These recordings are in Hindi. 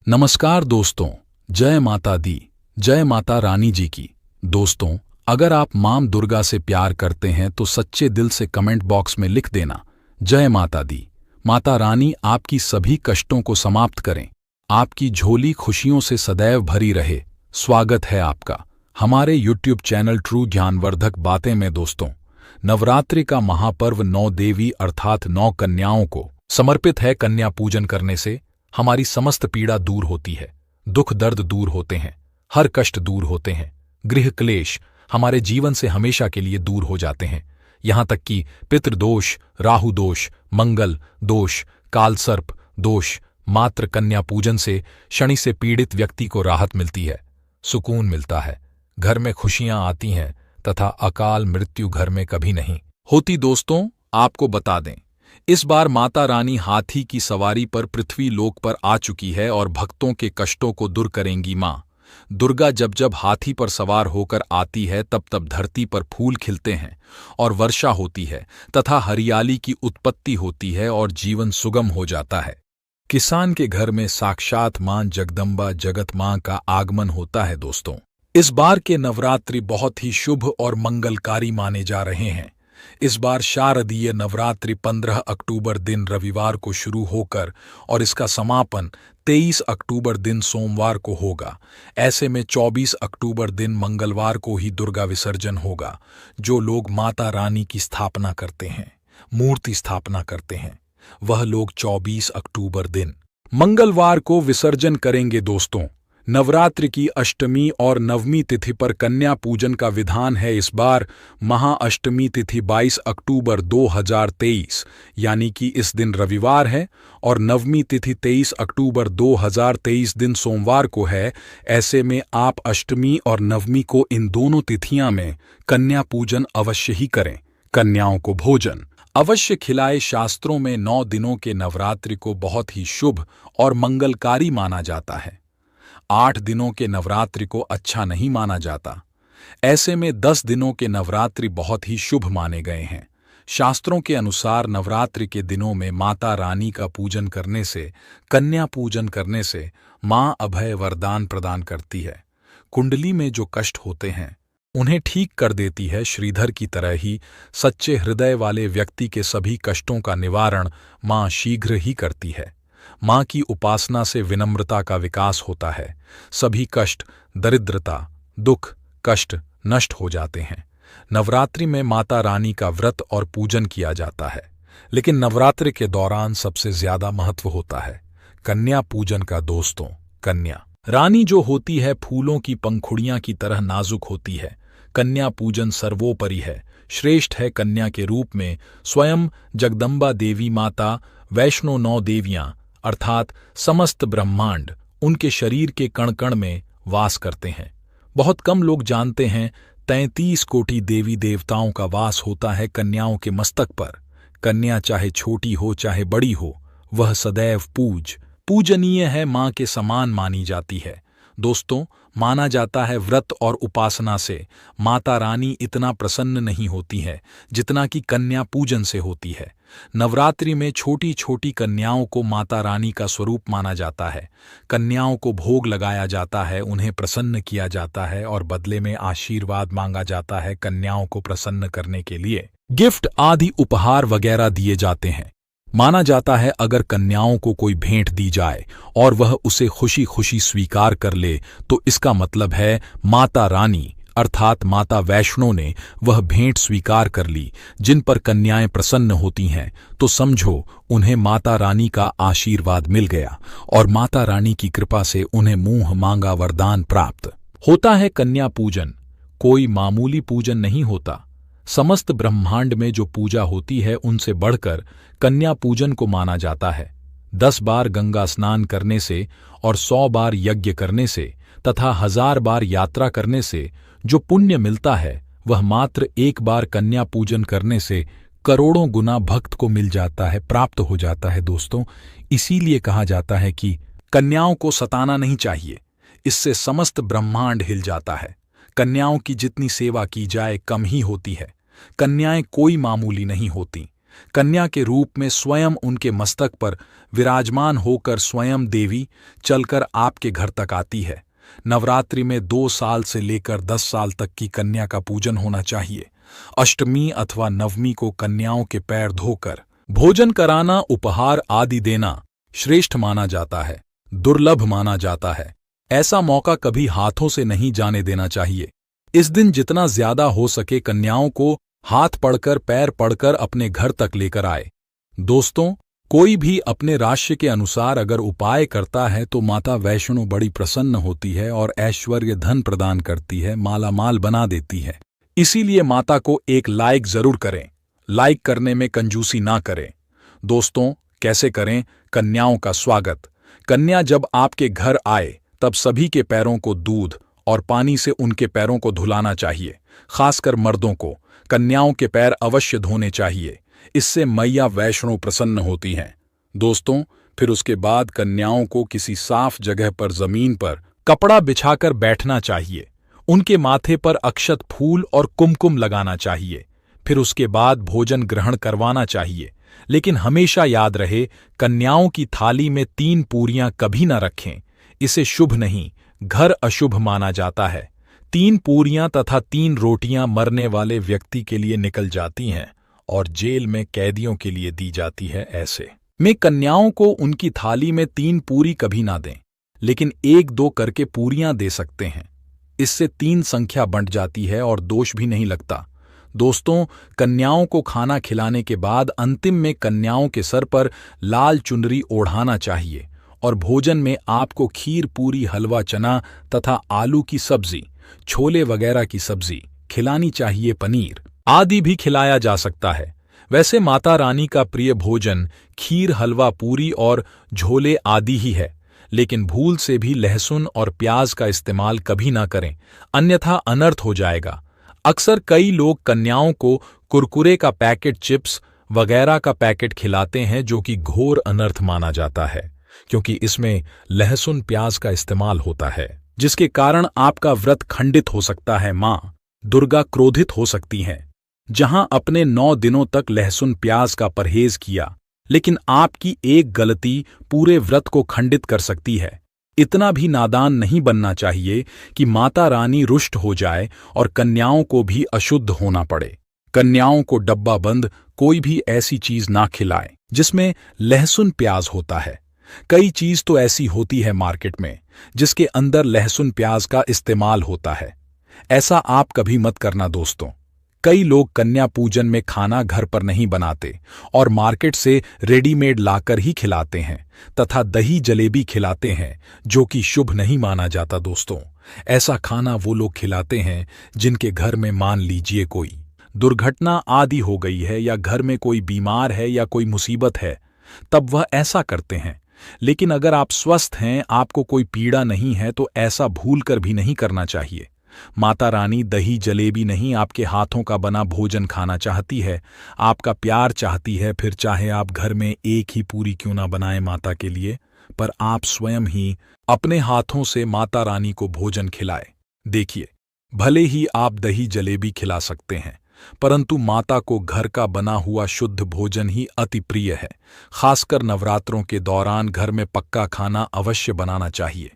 नमस्कार दोस्तों, जय माता दी, जय माता रानी जी की। दोस्तों, अगर आप मां दुर्गा से प्यार करते हैं तो सच्चे दिल से कमेंट बॉक्स में लिख देना, जय माता दी। माता रानी आपकी सभी कष्टों को समाप्त करें, आपकी झोली खुशियों से सदैव भरी रहे। स्वागत है आपका हमारे यूट्यूब चैनल ट्रू ज्ञानवर्धक बातें में। दोस्तों, नवरात्रि का महापर्व 9 देवी अर्थात 9 कन्याओं को समर्पित है। कन्या पूजन करने से हमारी समस्त पीड़ा दूर होती है, दुख दर्द दूर होते हैं, हर कष्ट दूर होते हैं, गृह क्लेश हमारे जीवन से हमेशा के लिए दूर हो जाते हैं। यहां तक कि पितृदोष, राहु दोष, मंगल दोष, कालसर्प दोष, मात्र कन्या पूजन से शनि से पीड़ित व्यक्ति को राहत मिलती है, सुकून मिलता है, घर में खुशियां आती हैं तथा अकाल मृत्यु घर में कभी नहीं होती। दोस्तों, आपको बता दें, इस बार माता रानी हाथी की सवारी पर पृथ्वी लोक पर आ चुकी है और भक्तों के कष्टों को दूर करेंगी। मां दुर्गा जब जब हाथी पर सवार होकर आती है तब तब धरती पर फूल खिलते हैं और वर्षा होती है तथा हरियाली की उत्पत्ति होती है और जीवन सुगम हो जाता है। किसान के घर में साक्षात मां जगदम्बा जगत मां का आगमन होता है। दोस्तों, इस बार के नवरात्रि बहुत ही शुभ और मंगलकारी माने जा रहे हैं। इस बार शारदीय नवरात्रि 15 अक्टूबर दिन रविवार को शुरू होकर और इसका समापन 23 अक्टूबर दिन सोमवार को होगा। ऐसे में 24 अक्टूबर दिन मंगलवार को ही दुर्गा विसर्जन होगा। जो लोग माता रानी की स्थापना करते हैं, मूर्ति स्थापना करते हैं, वह लोग 24 अक्टूबर दिन मंगलवार को विसर्जन करेंगे। दोस्तों, नवरात्रि की अष्टमी और नवमी तिथि पर कन्या पूजन का विधान है। इस बार महाअष्टमी तिथि 22 अक्टूबर 2023 यानी कि इस दिन रविवार है और नवमी तिथि 23 अक्टूबर 2023 दिन सोमवार को है। ऐसे में आप अष्टमी और नवमी को इन दोनों तिथियां में कन्या पूजन अवश्य ही करें। कन्याओं को भोजन अवश्य खिलाए। शास्त्रों में 9 दिनों के नवरात्रि को बहुत ही शुभ और मंगलकारी माना जाता है। 8 दिनों के नवरात्रि को अच्छा नहीं माना जाता। ऐसे में 10 दिनों के नवरात्रि बहुत ही शुभ माने गए हैं। शास्त्रों के अनुसार नवरात्रि के दिनों में माता रानी का पूजन करने से, कन्या पूजन करने से मां अभय वरदान प्रदान करती है। कुंडली में जो कष्ट होते हैं उन्हें ठीक कर देती है। श्रीधर की तरह ही सच्चे हृदय वाले व्यक्ति के सभी कष्टों का निवारण मां शीघ्र ही करती है। मां की उपासना से विनम्रता का विकास होता है। सभी कष्ट, दरिद्रता, दुख, कष्ट नष्ट हो जाते हैं। नवरात्रि में माता रानी का व्रत और पूजन किया जाता है, लेकिन नवरात्रि के दौरान सबसे ज्यादा महत्व होता है कन्या पूजन का। दोस्तों, कन्या रानी जो होती है फूलों की पंखुड़ियां की तरह नाजुक होती है। कन्या पूजन सर्वोपरि है, श्रेष्ठ है। कन्या के रूप में स्वयं जगदम्बा देवी माता, वैष्णो 9 देवियां अर्थात समस्त ब्रह्मांड उनके शरीर के कण कण में वास करते हैं। बहुत कम लोग जानते हैं 33 कोटि देवी देवताओं का वास होता है कन्याओं के मस्तक पर। कन्या चाहे छोटी हो चाहे बड़ी हो, वह सदैव पूजनीय है, मां के समान मानी जाती है। दोस्तों, माना जाता है व्रत और उपासना से माता रानी इतना प्रसन्न नहीं होती है जितना कि कन्या पूजन से होती है। नवरात्रि में छोटी छोटी कन्याओं को माता रानी का स्वरूप माना जाता है। कन्याओं को भोग लगाया जाता है, उन्हें प्रसन्न किया जाता है और बदले में आशीर्वाद मांगा जाता है। कन्याओं को प्रसन्न करने के लिए गिफ्ट आदि उपहार वगैरह दिए जाते हैं। माना जाता है अगर कन्याओं को कोई भेंट दी जाए और वह उसे खुशी खुशी स्वीकार कर ले तो इसका मतलब है माता रानी अर्थात माता वैष्णो ने वह भेंट स्वीकार कर ली। जिन पर कन्याएं प्रसन्न होती हैं तो समझो उन्हें माता रानी का आशीर्वाद मिल गया और माता रानी की कृपा से उन्हें मुंह मांगा वरदान प्राप्त होता है। कन्या पूजन कोई मामूली पूजन नहीं होता। समस्त ब्रह्मांड में जो पूजा होती है उनसे बढ़कर कन्या पूजन को माना जाता है। 10 बार गंगा स्नान करने से और 100 बार यज्ञ करने से तथा 1000 बार यात्रा करने से जो पुण्य मिलता है वह मात्र एक बार कन्या पूजन करने से करोड़ों गुना भक्त को मिल जाता है, प्राप्त हो जाता है। दोस्तों, इसीलिए कहा जाता है कि कन्याओं को सताना नहीं चाहिए, इससे समस्त ब्रह्मांड हिल जाता है। कन्याओं की जितनी सेवा की जाए कम ही होती है। कन्याएं कोई मामूली नहीं होती। कन्या के रूप में स्वयं उनके मस्तक पर विराजमान होकर स्वयं देवी चलकर आपके घर तक आती है। नवरात्रि में 2 साल से लेकर 10 साल तक की कन्या का पूजन होना चाहिए। अष्टमी अथवा नवमी को कन्याओं के पैर धोकर भोजन कराना, उपहार आदि देना श्रेष्ठ माना जाता है, दुर्लभ माना जाता है। ऐसा मौका कभी हाथों से नहीं जाने देना चाहिए। इस दिन जितना ज्यादा हो सके कन्याओं को हाथ पड़कर पैर पड़कर अपने घर तक लेकर आए। दोस्तों, कोई भी अपने राशि के अनुसार अगर उपाय करता है तो माता वैष्णो बड़ी प्रसन्न होती है और ऐश्वर्य धन प्रदान करती है, मालामाल बना देती है। इसीलिए माता को एक लाइक जरूर करें। लाइक करने में कंजूसी ना करें। दोस्तों, कैसे करें कन्याओं का स्वागत? कन्या जब आपके घर आए तब सभी के पैरों को दूध और पानी से उनके पैरों को धुलाना चाहिए। खासकर मर्दों को कन्याओं के पैर अवश्य धोने चाहिए। इससे मैया वैष्णो प्रसन्न होती हैं। दोस्तों, फिर उसके बाद कन्याओं को किसी साफ जगह पर जमीन पर कपड़ा बिछाकर बैठना चाहिए। उनके माथे पर अक्षत फूल और कुमकुम लगाना चाहिए। फिर उसके बाद भोजन ग्रहण करवाना चाहिए। लेकिन हमेशा याद रहे, कन्याओं की थाली में 3 पूरियां कभी न रखें। इसे शुभ नहीं, घर अशुभ माना जाता है। 3 पूरियां तथा 3 रोटियां मरने वाले व्यक्ति के लिए निकल जाती हैं और जेल में कैदियों के लिए दी जाती है। ऐसे में कन्याओं को उनकी थाली में 3 पूरी कभी ना दें, लेकिन 1-2 करके पूरियां दे सकते हैं। इससे 3 संख्या बंट जाती है और दोष भी नहीं लगता। दोस्तों, कन्याओं को खाना खिलाने के बाद अंतिम में कन्याओं के सर पर लाल चुनरी ओढ़ाना चाहिए और भोजन में आपको खीर, पूरी, हलवा, चना तथा आलू की सब्जी, छोले वगैरह की सब्जी खिलानी चाहिए। पनीर आदि भी खिलाया जा सकता है। वैसे माता रानी का प्रिय भोजन खीर, हलवा, पूरी और झोले आदि ही है, लेकिन भूल से भी लहसुन और प्याज का इस्तेमाल कभी ना करें, अन्यथा अनर्थ हो जाएगा। अक्सर कई लोग कन्याओं को कुरकुरे का पैकेट, चिप्स वगैरह का पैकेट खिलाते हैं, जो कि घोर अनर्थ माना जाता है, क्योंकि इसमें लहसुन प्याज का इस्तेमाल होता है, जिसके कारण आपका व्रत खंडित हो सकता है। मां दुर्गा क्रोधित हो सकती हैं। जहां अपने 9 दिनों तक लहसुन प्याज का परहेज किया, लेकिन आपकी एक गलती पूरे व्रत को खंडित कर सकती है। इतना भी नादान नहीं बनना चाहिए कि माता रानी रुष्ट हो जाए और कन्याओं को भी अशुद्ध होना पड़े। कन्याओं को डब्बा बंद कोई भी ऐसी चीज ना खिलाएं जिसमें लहसुन प्याज होता है। कई चीज तो ऐसी होती है मार्केट में जिसके अंदर लहसुन प्याज का इस्तेमाल होता है। ऐसा आप कभी मत करना दोस्तों। कई लोग कन्या पूजन में खाना घर पर नहीं बनाते और मार्केट से रेडीमेड लाकर ही खिलाते हैं तथा दही जलेबी खिलाते हैं, जो कि शुभ नहीं माना जाता। दोस्तों, ऐसा खाना वो लोग खिलाते हैं जिनके घर में मान लीजिए कोई दुर्घटना आदि हो गई है या घर में कोई बीमार है या कोई मुसीबत है, तब वह ऐसा करते हैं। लेकिन अगर आप स्वस्थ हैं, आपको कोई पीड़ा नहीं है, तो ऐसा भूल कर भी नहीं करना चाहिए। माता रानी दही जलेबी नहीं, आपके हाथों का बना भोजन खाना चाहती है, आपका प्यार चाहती है। फिर चाहे आप घर में एक ही पूरी क्यों ना बनाएं माता के लिए, पर आप स्वयं ही अपने हाथों से माता रानी को भोजन खिलाए। देखिए, भले ही आप दही जलेबी खिला सकते हैं, परंतु माता को घर का बना हुआ शुद्ध भोजन ही अति प्रिय है। खासकर नवरात्रों के दौरान घर में पक्का खाना अवश्य बनाना चाहिए।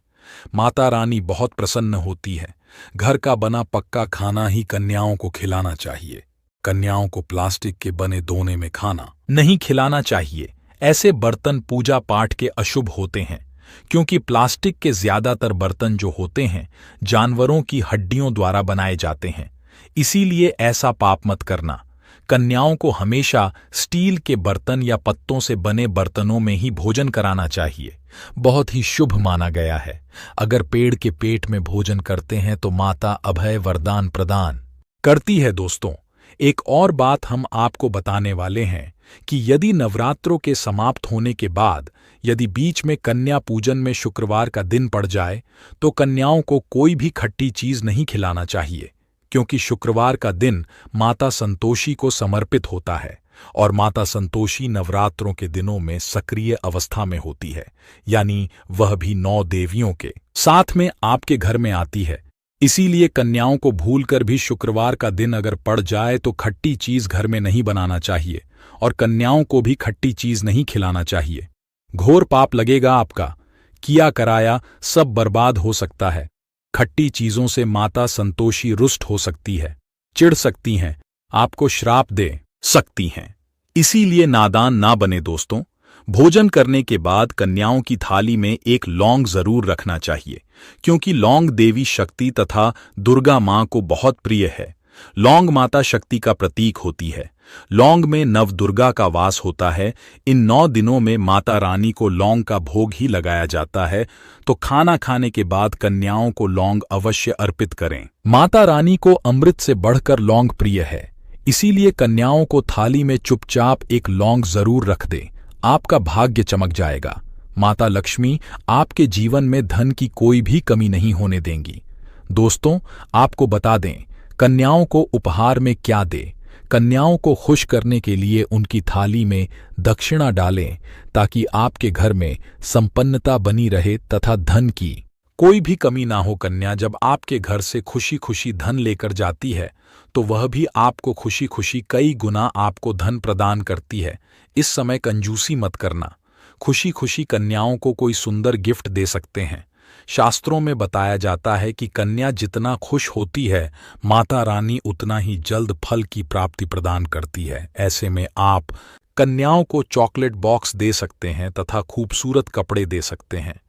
माता रानी बहुत प्रसन्न होती है। घर का बना पक्का खाना ही कन्याओं को खिलाना चाहिए। कन्याओं को प्लास्टिक के बने दोने में खाना नहीं खिलाना चाहिए। ऐसे बर्तन पूजा पाठ के अशुभ होते हैं, क्योंकि प्लास्टिक के ज्यादातर बर्तन जो होते हैं जानवरों की हड्डियों द्वारा बनाए जाते हैं। इसीलिए ऐसा पाप मत करना। कन्याओं को हमेशा स्टील के बर्तन या पत्तों से बने बर्तनों में ही भोजन कराना चाहिए। बहुत ही शुभ माना गया है। अगर पेड़ के पेट में भोजन करते हैं तो माता अभय वरदान प्रदान करती है। दोस्तों, एक और बात हम आपको बताने वाले हैं कि यदि नवरात्रों के समाप्त होने के बाद यदि बीच में कन्या पूजन में शुक्रवार का दिन पड़ जाए तो कन्याओं को कोई भी खट्टी चीज नहीं खिलाना चाहिए, क्योंकि शुक्रवार का दिन माता संतोषी को समर्पित होता है और माता संतोषी नवरात्रों के दिनों में सक्रिय अवस्था में होती है, यानी वह भी 9 देवियों के साथ में आपके घर में आती है। इसीलिए कन्याओं को भूलकर भी शुक्रवार का दिन अगर पड़ जाए तो खट्टी चीज घर में नहीं बनाना चाहिए और कन्याओं को भी खट्टी चीज नहीं खिलाना चाहिए। घोर पाप लगेगा आपका, किया कराया सब बर्बाद हो सकता है। खट्टी चीजों से माता संतोषी रुष्ट हो सकती है, चिढ़ सकती हैं, आपको श्राप दे सकती हैं। इसीलिए नादान ना बने दोस्तों। भोजन करने के बाद कन्याओं की थाली में एक लौंग जरूर रखना चाहिए, क्योंकि लौंग देवी शक्ति तथा दुर्गा मां को बहुत प्रिय है। लौंग माता शक्ति का प्रतीक होती है। लौंग में नवदुर्गा का वास होता है। इन 9 दिनों में माता रानी को लौंग का भोग ही लगाया जाता है, तो खाना खाने के बाद कन्याओं को लौंग अवश्य अर्पित करें। माता रानी को अमृत से बढ़कर लौंग प्रिय है, इसीलिए कन्याओं को थाली में चुपचाप एक लौंग जरूर रख दें। आपका भाग्य चमक जाएगा। माता लक्ष्मी आपके जीवन में धन की कोई भी कमी नहीं होने देंगी। दोस्तों, आपको बता दें, कन्याओं को उपहार में क्या दें। कन्याओं को खुश करने के लिए उनकी थाली में दक्षिणा डालें, ताकि आपके घर में संपन्नता बनी रहे तथा धन की कोई भी कमी ना हो। कन्या जब आपके घर से खुशी खुशी धन लेकर जाती है, तो वह भी आपको खुशी खुशी कई गुना आपको धन प्रदान करती है। इस समय कंजूसी मत करना। खुशी खुशी कन्याओं को कोई सुंदर गिफ्ट दे सकते हैं। शास्त्रों में बताया जाता है कि कन्या जितना खुश होती है, माता रानी उतना ही जल्द फल की प्राप्ति प्रदान करती है। ऐसे में आप कन्याओं को चॉकलेट बॉक्स दे सकते हैं तथा खूबसूरत कपड़े दे सकते हैं।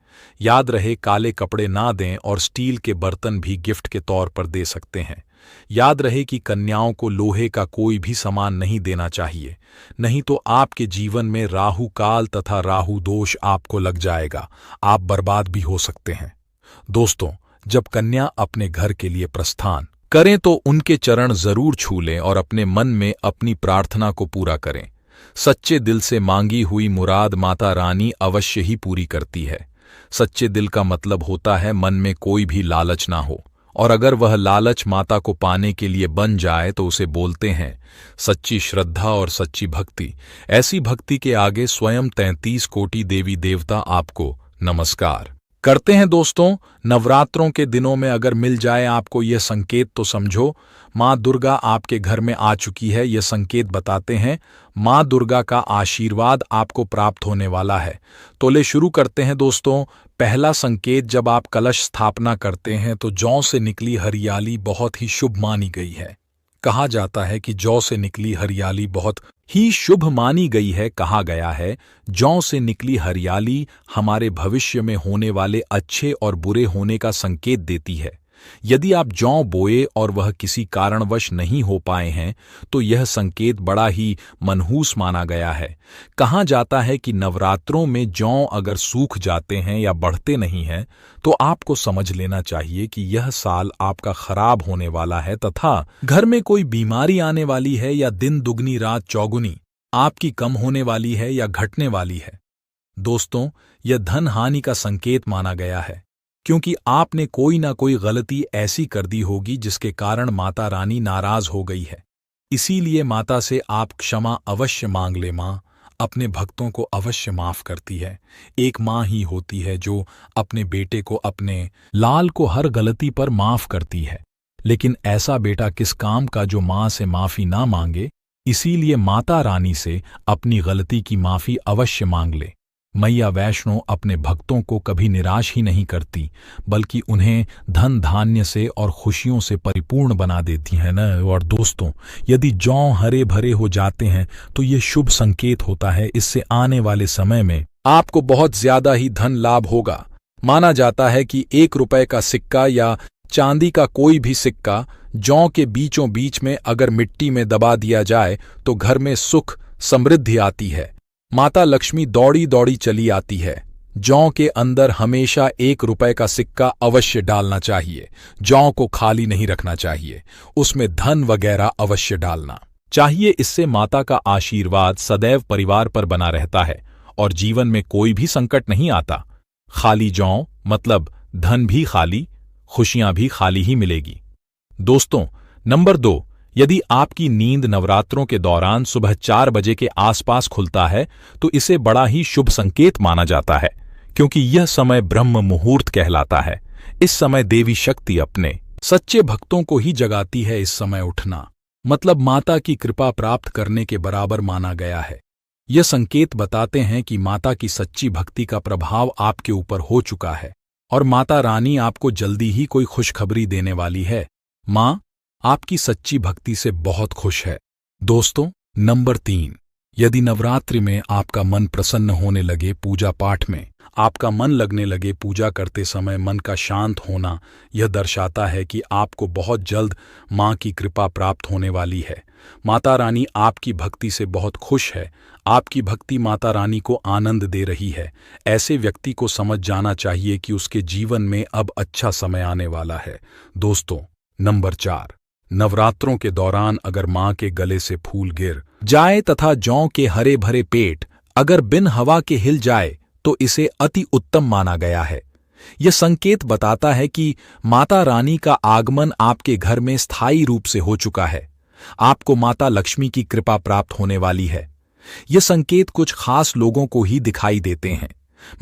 याद रहे, काले कपड़े ना दें और स्टील के बर्तन भी गिफ्ट के तौर पर दे सकते हैं। याद रहे कि कन्याओं को लोहे का कोई भी सामान नहीं देना चाहिए, नहीं तो आपके जीवन में राहु काल तथा राहु दोष आपको लग जाएगा। आप बर्बाद भी हो सकते हैं। दोस्तों, जब कन्या अपने घर के लिए प्रस्थान करें तो उनके चरण जरूर छू लें और अपने मन में अपनी प्रार्थना को पूरा करें। सच्चे दिल से मांगी हुई मुराद माता रानी अवश्य ही पूरी करती है। सच्चे दिल का मतलब होता है मन में कोई भी लालच ना हो, और अगर वह लालच माता को पाने के लिए बन जाए तो उसे बोलते हैं सच्ची श्रद्धा और सच्ची भक्ति। ऐसी भक्ति के आगे स्वयं 33 कोटि देवी देवता आपको नमस्कार करते हैं। दोस्तों, नवरात्रों के दिनों में अगर मिल जाए आपको यह संकेत तो समझो माँ दुर्गा आपके घर में आ चुकी है। यह संकेत बताते हैं माँ दुर्गा का आशीर्वाद आपको प्राप्त होने वाला है। तो ले शुरू करते हैं दोस्तों। पहला संकेत, जब आप कलश स्थापना करते हैं तो जौ से निकली हरियाली बहुत ही शुभ मानी गई है। कहा जाता है कि जौ से निकली हरियाली बहुत ही शुभ मानी गई है। कहा गया है जौ से निकली हरियाली हमारे भविष्य में होने वाले अच्छे और बुरे होने का संकेत देती है। यदि आप जौ बोए और वह किसी कारणवश नहीं हो पाए हैं तो यह संकेत बड़ा ही मनहूस माना गया है। कहा जाता है कि नवरात्रों में जौ अगर सूख जाते हैं या बढ़ते नहीं हैं तो आपको समझ लेना चाहिए कि यह साल आपका खराब होने वाला है तथा घर में कोई बीमारी आने वाली है, या दिन दुगनी रात चौगुनी आपकी कम होने वाली है या घटने वाली है। दोस्तों, यह धन हानि का संकेत माना गया है, क्योंकि आपने कोई ना कोई गलती ऐसी कर दी होगी जिसके कारण माता रानी नाराज हो गई है। इसीलिए माता से आप क्षमा अवश्य मांग ले। माँ अपने भक्तों को अवश्य माफ करती है। एक माँ ही होती है जो अपने बेटे को, अपने लाल को हर गलती पर माफ करती है। लेकिन ऐसा बेटा किस काम का जो माँ से माफी ना मांगे। इसीलिए माता रानी से अपनी गलती की माफी अवश्य मांग ले। मैया वैष्णो अपने भक्तों को कभी निराश ही नहीं करती, बल्कि उन्हें धन धान्य से और खुशियों से परिपूर्ण बना देती है न। और दोस्तों, यदि जौ हरे भरे हो जाते हैं तो ये शुभ संकेत होता है। इससे आने वाले समय में आपको बहुत ज्यादा ही धन लाभ होगा। माना जाता है कि 1 रुपए का सिक्का या चांदी का कोई भी सिक्का जौ के बीचों बीच में अगर मिट्टी में दबा दिया जाए तो घर में सुख समृद्धि आती है। माता लक्ष्मी दौड़ी दौड़ी चली आती है। जौ के अंदर हमेशा 1 रुपए का सिक्का अवश्य डालना चाहिए। जौ को खाली नहीं रखना चाहिए, उसमें धन वगैरह अवश्य डालना चाहिए। इससे माता का आशीर्वाद सदैव परिवार पर बना रहता है और जीवन में कोई भी संकट नहीं आता। खाली जौ मतलब धन भी खाली, खुशियां भी खाली ही मिलेगी। दोस्तों, नंबर 2, यदि आपकी नींद नवरात्रों के दौरान सुबह 4 बजे के आसपास खुलता है तो इसे बड़ा ही शुभ संकेत माना जाता है, क्योंकि यह समय ब्रह्म मुहूर्त कहलाता है। इस समय देवी शक्ति अपने सच्चे भक्तों को ही जगाती है इस समय उठना, मतलब माता की कृपा प्राप्त करने के बराबर माना गया है। ये संकेत बताते हैं कि माता की सच्ची भक्ति का प्रभाव आपके ऊपर हो चुका है और माता रानी आपको जल्दी ही कोई खुशखबरी देने वाली है। माँ आपकी सच्ची भक्ति से बहुत खुश है। दोस्तों, नंबर 3, यदि नवरात्रि में आपका मन प्रसन्न होने लगे, पूजा पाठ में आपका मन लगने लगे, पूजा करते समय मन का शांत होना, यह दर्शाता है कि आपको बहुत जल्द माँ की कृपा प्राप्त होने वाली है। माता रानी आपकी भक्ति से बहुत खुश है। आपकी भक्ति माता रानी को आनंद दे रही है। ऐसे व्यक्ति को समझ जाना चाहिए कि उसके जीवन में अब अच्छा समय आने वाला है। दोस्तों, नंबर 4, नवरात्रों के दौरान अगर माँ के गले से फूल गिर जाए तथा जौ के हरे भरे पेट अगर बिन हवा के हिल जाए तो इसे अति उत्तम माना गया है। यह संकेत बताता है कि माता रानी का आगमन आपके घर में स्थायी रूप से हो चुका है। आपको माता लक्ष्मी की कृपा प्राप्त होने वाली है। ये संकेत कुछ खास लोगों को ही दिखाई देते हैं।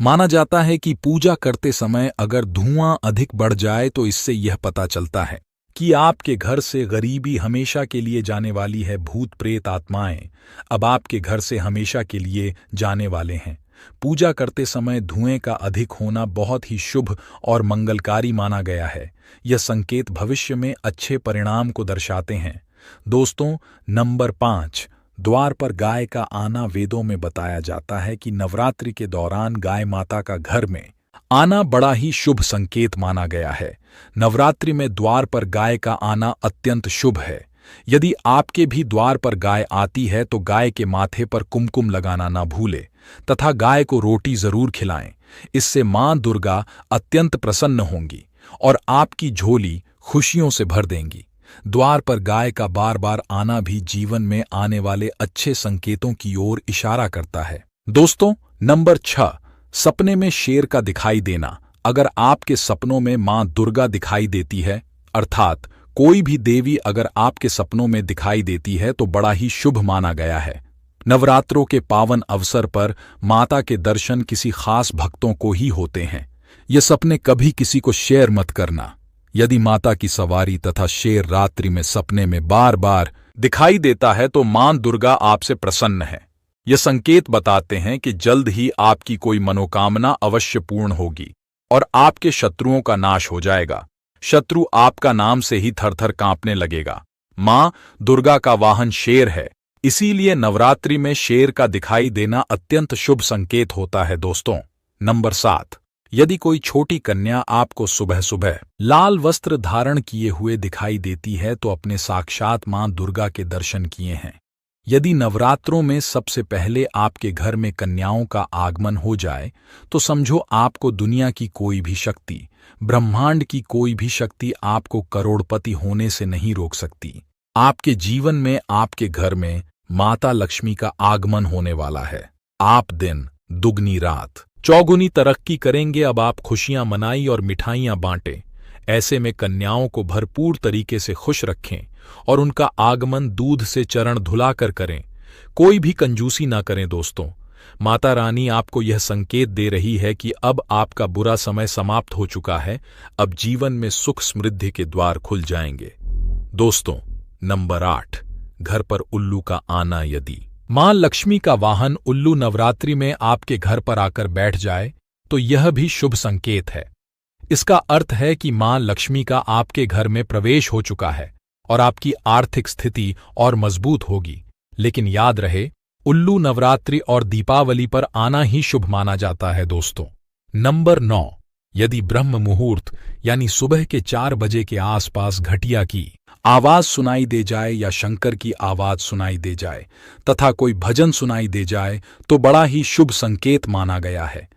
माना जाता है कि पूजा करते समय अगर धुआं अधिक बढ़ जाए तो इससे यह पता चलता है कि आपके घर से गरीबी हमेशा के लिए जाने वाली है। भूत प्रेत आत्माएं अब आपके घर से हमेशा के लिए जाने वाले हैं। पूजा करते समय धुएं का अधिक होना बहुत ही शुभ और मंगलकारी माना गया है। यह संकेत भविष्य में अच्छे परिणाम को दर्शाते हैं। दोस्तों, नंबर 5, द्वार पर गाय का आना। वेदों में बताया जाता है कि नवरात्रि के दौरान गाय माता का घर में आना बड़ा ही शुभ संकेत माना गया है। नवरात्रि में द्वार पर गाय का आना अत्यंत शुभ है। यदि आपके भी द्वार पर गाय आती है तो गाय के माथे पर कुमकुम लगाना ना भूले तथा गाय को रोटी जरूर खिलाएं। इससे मां दुर्गा अत्यंत प्रसन्न होंगी और आपकी झोली खुशियों से भर देंगी। द्वार पर गाय का बार बार आना भी जीवन में आने वाले अच्छे संकेतों की ओर इशारा करता है। दोस्तों, नंबर 6, सपने में शेर का दिखाई देना। अगर आपके सपनों में मां दुर्गा दिखाई देती है, अर्थात कोई भी देवी अगर आपके सपनों में दिखाई देती है तो बड़ा ही शुभ माना गया है। नवरात्रों के पावन अवसर पर माता के दर्शन किसी खास भक्तों को ही होते हैं। ये सपने कभी किसी को शेयर मत करना। यदि माता की सवारी तथा शेर रात्रि में सपने में बार बार दिखाई देता है तो मां दुर्गा आपसे प्रसन्न है। ये संकेत बताते हैं कि जल्द ही आपकी कोई मनोकामना अवश्य पूर्ण होगी और आपके शत्रुओं का नाश हो जाएगा। शत्रु आपका नाम से ही थरथर कांपने लगेगा। मां दुर्गा का वाहन शेर है, इसीलिए नवरात्रि में शेर का दिखाई देना अत्यंत शुभ संकेत होता है। दोस्तों, नंबर 7, यदि कोई छोटी कन्या आपको सुबह सुबह लाल वस्त्र धारण किए हुए दिखाई देती है तो अपने साक्षात मां दुर्गा के दर्शन किए हैं। यदि नवरात्रों में सबसे पहले आपके घर में कन्याओं का आगमन हो जाए तो समझो आपको दुनिया की कोई भी शक्ति, ब्रह्मांड की कोई भी शक्ति आपको करोड़पति होने से नहीं रोक सकती। आपके जीवन में, आपके घर में माता लक्ष्मी का आगमन होने वाला है। आप दिन दुगनी रात चौगुनी तरक्की करेंगे। अब आप खुशियां मनाई और मिठाइयां बांटें। ऐसे में कन्याओं को भरपूर तरीके से खुश रखें और उनका आगमन दूध से चरण धुलाकर करें। कोई भी कंजूसी ना करें। दोस्तों, माता रानी आपको यह संकेत दे रही है कि अब आपका बुरा समय समाप्त हो चुका है। अब जीवन में सुख समृद्धि के द्वार खुल जाएंगे। दोस्तों, नंबर 8, घर पर उल्लू का आना। यदि मां लक्ष्मी का वाहन उल्लू नवरात्रि में आपके घर पर आकर बैठ जाए तो यह भी शुभ संकेत है। इसका अर्थ है कि मां लक्ष्मी का आपके घर में प्रवेश हो चुका है और आपकी आर्थिक स्थिति और मजबूत होगी। लेकिन याद रहे, उल्लू नवरात्रि और दीपावली पर आना ही शुभ माना जाता है। दोस्तों, नंबर 9, यदि ब्रह्म मुहूर्त यानी सुबह के 4 बजे के आसपास घटिया की आवाज सुनाई दे जाए या शंकर की आवाज सुनाई दे जाए तथा कोई भजन सुनाई दे जाए तो बड़ा ही शुभ संकेत माना गया है।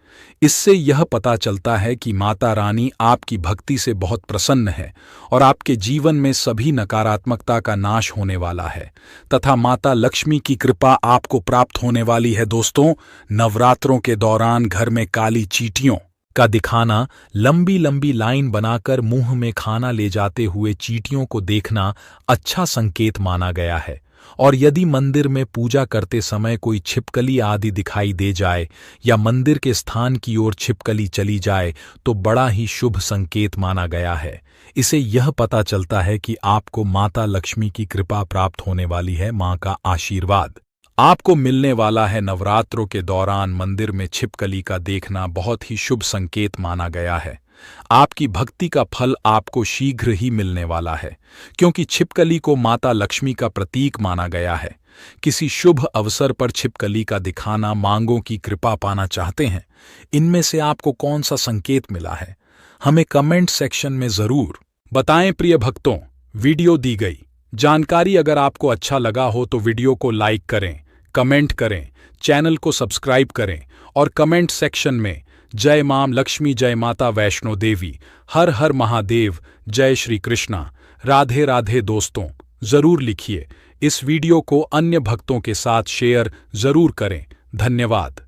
इससे यह पता चलता है कि माता रानी आपकी भक्ति से बहुत प्रसन्न है और आपके जीवन में सभी नकारात्मकता का नाश होने वाला है तथा माता लक्ष्मी की कृपा आपको प्राप्त होने वाली है। दोस्तों, नवरात्रों के दौरान घर में काली चींटियों का दिखाना, लंबी लंबी लाइन बनाकर मुंह में खाना ले जाते हुए चींटियों को देखना अच्छा संकेत माना गया है और यदि मंदिर में पूजा करते समय कोई छिपकली आदि दिखाई दे जाए या मंदिर के स्थान की ओर छिपकली चली जाए तो बड़ा ही शुभ संकेत माना गया है। इसे यह पता चलता है कि आपको माता लक्ष्मी की कृपा प्राप्त होने वाली है, मां का आशीर्वाद आपको मिलने वाला है। नवरात्रों के दौरान मंदिर में छिपकली का देखना बहुत ही शुभ संकेत माना गया है। आपकी भक्ति का फल आपको शीघ्र ही मिलने वाला है, क्योंकि छिपकली को माता लक्ष्मी का प्रतीक माना गया है। किसी शुभ अवसर पर छिपकली का दिखाना, मांगों की कृपा पाना चाहते हैं। इनमें से आपको कौन सा संकेत मिला है, हमें कमेंट सेक्शन में जरूर बताएं। प्रिय भक्तों, वीडियो दी गई जानकारी अगर आपको अच्छा लगा हो तो वीडियो को लाइक करें, कमेंट करें, चैनल को सब्सक्राइब करें और कमेंट सेक्शन में जय मां लक्ष्मी, जय माता वैष्णो देवी, हर हर महादेव, जय श्री कृष्णा, राधे राधे दोस्तों जरूर लिखिए। इस वीडियो को अन्य भक्तों के साथ शेयर जरूर करें। धन्यवाद।